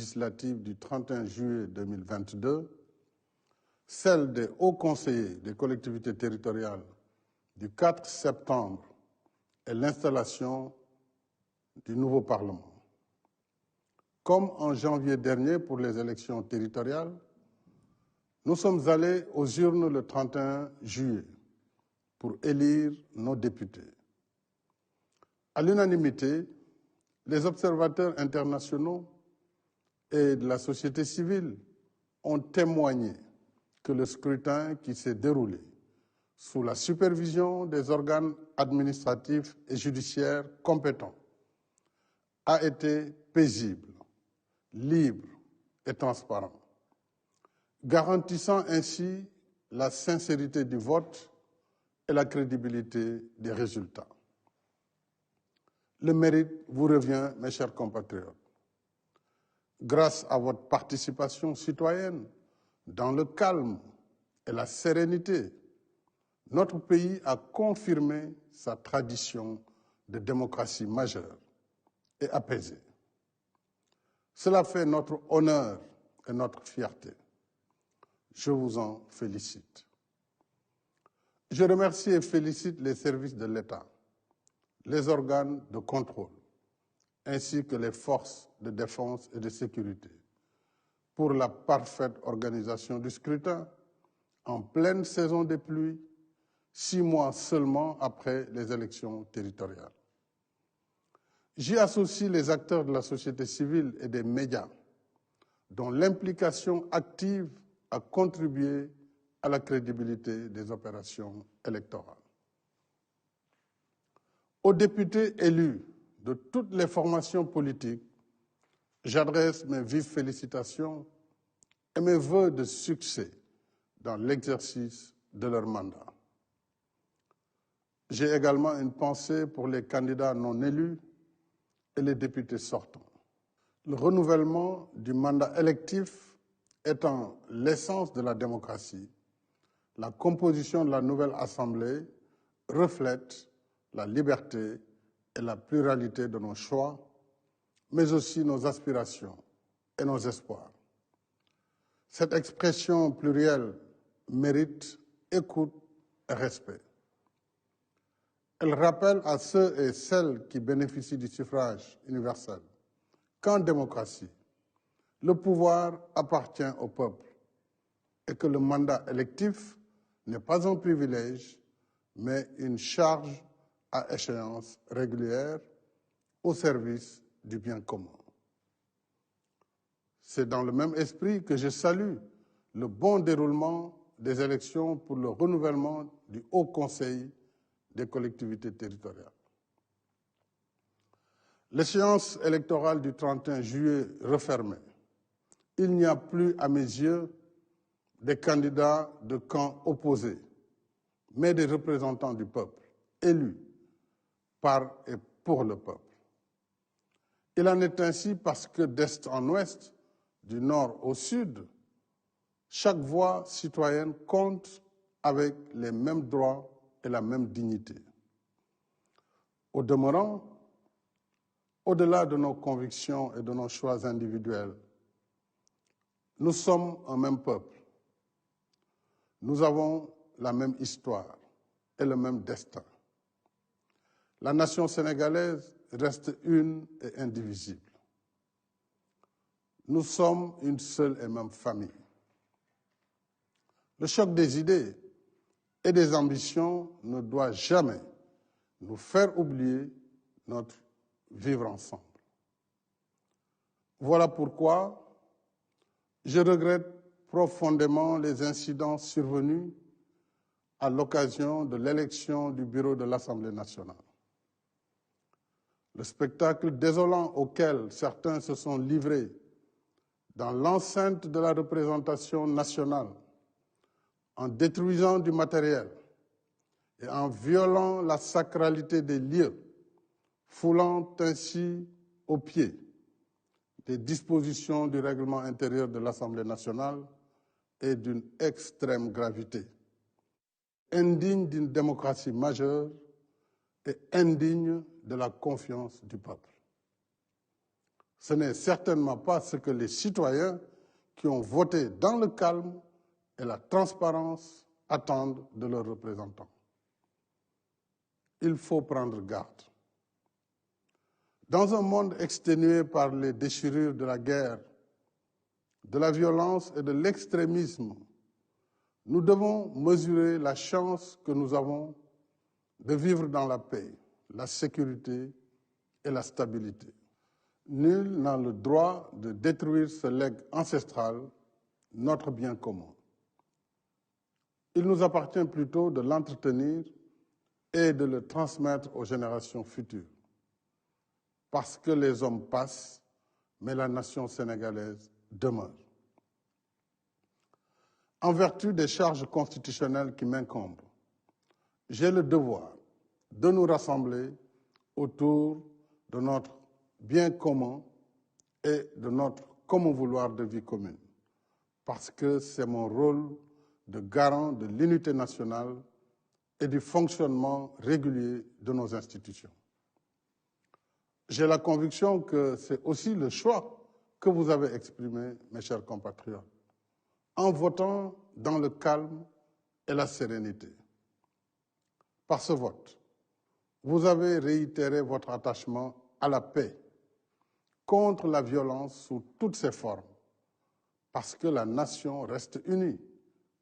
législative du 31 juillet 2022, celle des hauts conseillers des collectivités territoriales du 4 septembre et l'installation du nouveau Parlement. Comme en janvier dernier pour les élections territoriales, nous sommes allés aux urnes le 31 juillet pour élire nos députés. À l'unanimité, les observateurs internationaux et de la société civile ont témoigné que le scrutin qui s'est déroulé sous la supervision des organes administratifs et judiciaires compétents a été paisible, libre et transparent, garantissant ainsi la sincérité du vote et la crédibilité des résultats. Le mérite vous revient, mes chers compatriotes. Grâce à votre participation citoyenne, dans le calme et la sérénité, notre pays a confirmé sa tradition de démocratie majeure et apaisée. Cela fait notre honneur et notre fierté. Je vous en félicite. Je remercie et félicite les services de l'État, les organes de contrôle, ainsi que les forces de défense et de sécurité, pour la parfaite organisation du scrutin en pleine saison des pluies, 6 mois seulement après les élections territoriales. J'y associe les acteurs de la société civile et des médias, dont l'implication active a contribué à la crédibilité des opérations électorales. Aux députés élus de toutes les formations politiques, j'adresse mes vives félicitations et mes vœux de succès dans l'exercice de leur mandat. J'ai également une pensée pour les candidats non élus et les députés sortants. Le renouvellement du mandat électif étant l'essence de la démocratie, la composition de la nouvelle Assemblée reflète la liberté et la pluralité de nos choix, mais aussi nos aspirations et nos espoirs. Cette expression plurielle mérite écoute et respect. Elle rappelle à ceux et celles qui bénéficient du suffrage universel qu'en démocratie, le pouvoir appartient au peuple et que le mandat électif n'est pas un privilège, mais une charge à échéance régulière au service du bien commun. C'est dans le même esprit que je salue le bon déroulement des élections pour le renouvellement du Haut Conseil des collectivités territoriales. L'échéance électorale du 31 juillet refermée, il n'y a plus, à mes yeux, des candidats de camps opposés, mais des représentants du peuple, élus par et pour le peuple. Il en est ainsi parce que d'est en ouest, du nord au sud, chaque voix citoyenne compte avec les mêmes droits et la même dignité. Au demeurant, au-delà de nos convictions et de nos choix individuels, nous sommes un même peuple. Nous avons la même histoire et le même destin. La nation sénégalaise reste une et indivisible. Nous sommes une seule et même famille. Le choc des idées et des ambitions ne doit jamais nous faire oublier notre vivre ensemble. Voilà pourquoi je regrette profondément les incidents survenus à l'occasion de l'élection du bureau de l'Assemblée nationale. Le spectacle désolant auquel certains se sont livrés dans l'enceinte de la représentation nationale, en détruisant du matériel et en violant la sacralité des lieux, foulant ainsi aux pieds des dispositions du règlement intérieur de l'Assemblée nationale, est d'une extrême gravité, indigne d'une démocratie majeure et indigne de la confiance du peuple. Ce n'est certainement pas ce que les citoyens qui ont voté dans le calme et la transparence attendent de leurs représentants. Il faut prendre garde. Dans un monde exténué par les déchirures de la guerre, de la violence et de l'extrémisme, nous devons mesurer la chance que nous avons de vivre dans la paix, la sécurité et la stabilité. Nul n'a le droit de détruire ce legs ancestral, notre bien commun. Il nous appartient plutôt de l'entretenir et de le transmettre aux générations futures. Parce que les hommes passent, mais la nation sénégalaise demeure. En vertu des charges constitutionnelles qui m'incombent, j'ai le devoir de nous rassembler autour de notre bien commun et de notre commun vouloir de vie commune, parce que c'est mon rôle de garant de l'unité nationale et du fonctionnement régulier de nos institutions. J'ai la conviction que c'est aussi le choix que vous avez exprimé, mes chers compatriotes, en votant dans le calme et la sérénité. Par ce vote, vous avez réitéré votre attachement à la paix, contre la violence sous toutes ses formes, parce que la nation reste unie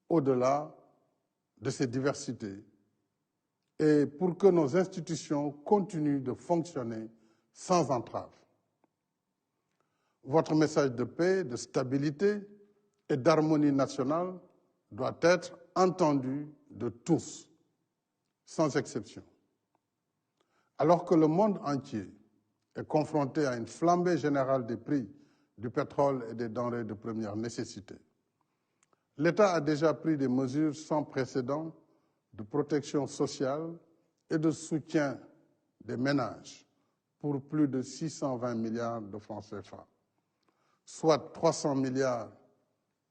au-delà de ses diversités et pour que nos institutions continuent de fonctionner sans entrave. Votre message de paix, de stabilité et d'harmonie nationale doit être entendu de tous, sans exception. Alors que le monde entier est confronté à une flambée générale des prix du pétrole et des denrées de première nécessité, l'État a déjà pris des mesures sans précédent de protection sociale et de soutien des ménages pour plus de 620 milliards de francs CFA, soit 300 milliards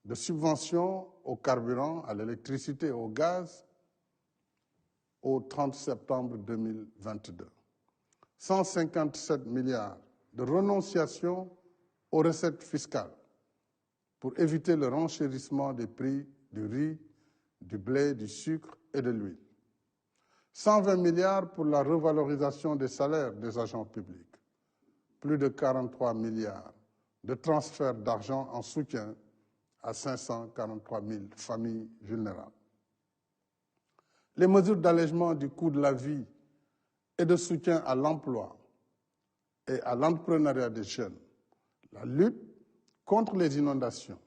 de subventions au carburant, à l'électricité et au gaz au 30 septembre 2022. 157 milliards de renonciation aux recettes fiscales pour éviter le renchérissement des prix du riz, du blé, du sucre et de l'huile. 120 milliards pour la revalorisation des salaires des agents publics. Plus de 43 milliards de transferts d'argent en soutien à 543 000 familles vulnérables. Les mesures d'allègement du coût de la vie et de soutien à l'emploi et à l'entrepreneuriat des jeunes, la lutte contre les inondations,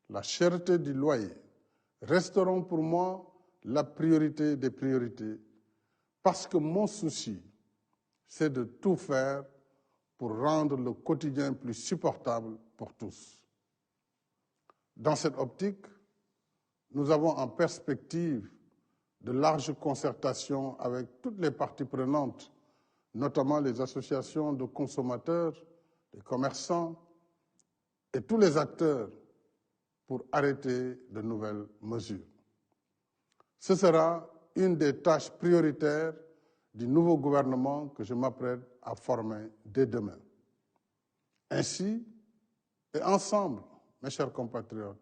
la cherté du loyer resteront pour moi la priorité des priorités parce que mon souci, c'est de tout faire pour rendre le quotidien plus supportable pour tous. Dans cette optique, nous avons en perspective de larges concertations avec toutes les parties prenantes, notamment les associations de consommateurs, les commerçants et tous les acteurs pour arrêter de nouvelles mesures. Ce sera une des tâches prioritaires du nouveau gouvernement que je m'apprête à former dès demain. Ainsi, et ensemble, mes chers compatriotes,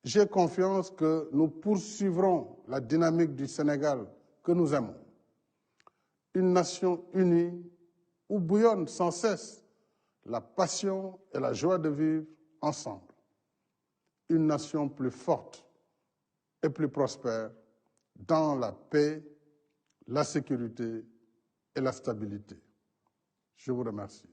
j'ai confiance que nous poursuivrons la dynamique du Sénégal que nous aimons. Une nation unie où bouillonnent sans cesse la passion et la joie de vivre ensemble. Une nation plus forte et plus prospère dans la paix, la sécurité et la stabilité. Je vous remercie.